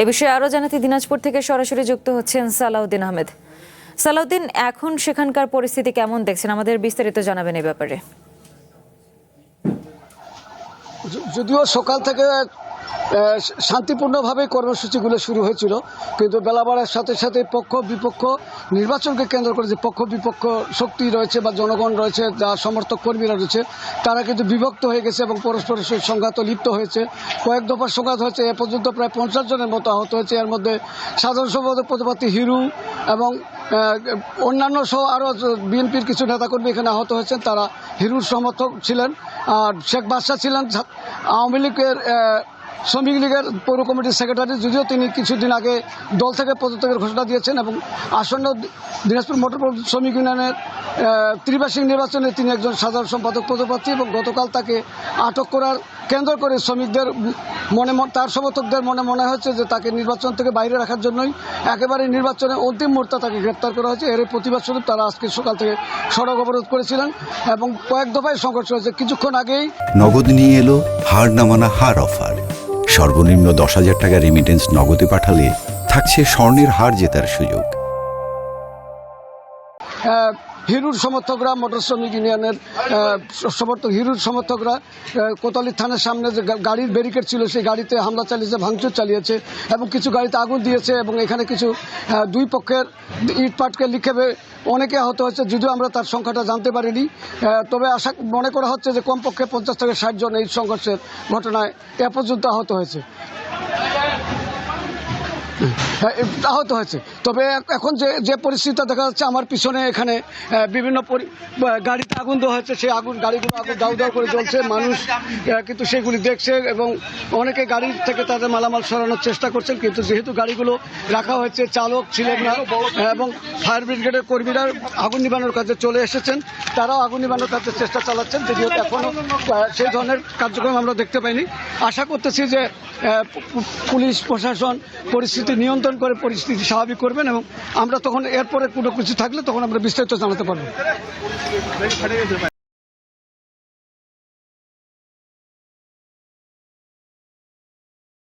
এ বিষয়ে আরও জানাতে দিনাজপুর থেকে সরাসরি যুক্ত হচ্ছেন সালাউদ্দিন আহমেদ। সালাউদ্দিন, এখন সেখানকার পরিস্থিতি কেমন দেখছেন? আমাদের বিস্তারিত জানাবেন এই ব্যাপারে। যদিও সকাল থেকে শান্তিপূর্ণভাবে কর্মসূচিগুলো শুরু হয়েছিল, কিন্তু বেলা বাড়ার সাথে সাথে পক্ষ বিপক্ষ নির্বাচনকে কেন্দ্র করে যে পক্ষ বিপক্ষ শক্তি রয়েছে বা জনগণ রয়েছে, যা সমর্থক কর্মীরা রয়েছে, তারা কিন্তু বিভক্ত হয়ে গেছে এবং পরস্পরের সংঘাতে লিপ্ত হয়েছে। কয়েক দফার সংঘাত হয়েছে। এ পর্যন্ত প্রায় 50 জনের মতো আহত হয়েছে। এর মধ্যে সাধারণ সম্পাদক পদপ্রার্থী হিরু এবং অন্যান্য সহ আরও বিএনপির কিছু নেতাকর্মী এখানে আহত হয়েছেন। তারা হিরুর সমর্থক ছিলেন। আর শেখ বাদশাহ ছিলেন আওয়ামী লীগের শ্রমিক লীগের পৌর কমিটির সেক্রেটারি, যদিও তিনি কিছুদিন আগে দল থেকে পদত্যাগের ঘোষণা দিয়েছেন এবং আসন্ন দিনাজপুর মোটর শ্রমিক ইউনিয়নের ত্রিবার্ষিক নির্বাচনে তিনি একজন সাধারণ সম্পাদক পদপ্রার্থী এবং গতকাল তাকে আটক করার কেন্দ্র করে শ্রমিকদের তার সমর্থকদের মনে হচ্ছে যে তাকে নির্বাচন থেকে বাইরে রাখার জন্যই একেবারে নির্বাচনের অন্তিম মুহূর্তে তাকে গ্রেপ্তার করা হয়েছে। এর প্রতিবাদ স্বরূপ তারা আজকে সকাল থেকে সড়ক অবরোধ করেছিলেন এবং কয়েক দফায় সংঘর্ষ হয়েছে। কিছুক্ষণ আগেই নগদ নিয়ে এলো হার নামানা হার অফার। সর্বনিম্ন 10,000 টাকা রেমিটেন্স নগদে পাঠালে থাকছে স্বর্ণের হার জেতার সুযোগ। হিরুর সমর্থকরা, মোটর শ্রমিক ইউনিয়নের হিরুর সমর্থকরা কোতোয়ালি থানার সামনে যে গাড়ির ব্যারিকেড ছিল সেই গাড়িতে হামলা চালিয়েছে, ভাঙচুর চালিয়েছে এবং কিছু গাড়িতে আগুন দিয়েছে এবং এখানে কিছু দুই পক্ষের ইটপাটকে লিখেবে অনেকে আহত হয়েছে। যদিও আমরা তার সংখ্যাটা জানতে পারিনি, তবে মনে করা হচ্ছে যে কমপক্ষে 50 থেকে 60 জন এই সংঘর্ষের ঘটনায় এ পর্যন্ত আহত হয়েছে। তবে এখন যে পরিস্থিতিটা দেখা যাচ্ছে আমার পিছনে, এখানে বিভিন্ন গাড়িতে আগুন দেওয়া হচ্ছে। সেই গাড়িগুলো আগুন দাউ দাউ করে জ্বলছে। মানুষ কিন্তু সেগুলি দেখছে এবং অনেকে গাড়ি থেকে তাদের মালামাল সরানোর চেষ্টা করছেন, কিন্তু যেহেতু গাড়িগুলো রাখা হয়েছে, চালক ছিলেন না এবং ফায়ার ব্রিগেডের কর্মীরা আগুন নিবানোর কাজে চলে এসেছেন। তারাও আগুন নিবানোর কাজে চেষ্টা চালাচ্ছেন, যদিও এখনও সেই ধরনের কার্যক্রম আমরা দেখতে পাইনি। আশা করতেছি যে পুলিশ প্রশাসন পরিস্থিতি নিয়ন্ত্রণ করে পরিস্থিতি স্বাভাবিক করবেন এবং আমরা তখন এরপরে কোনো কিছু থাকলে তখন আমরা বিস্তারিত জানাতে পারবো।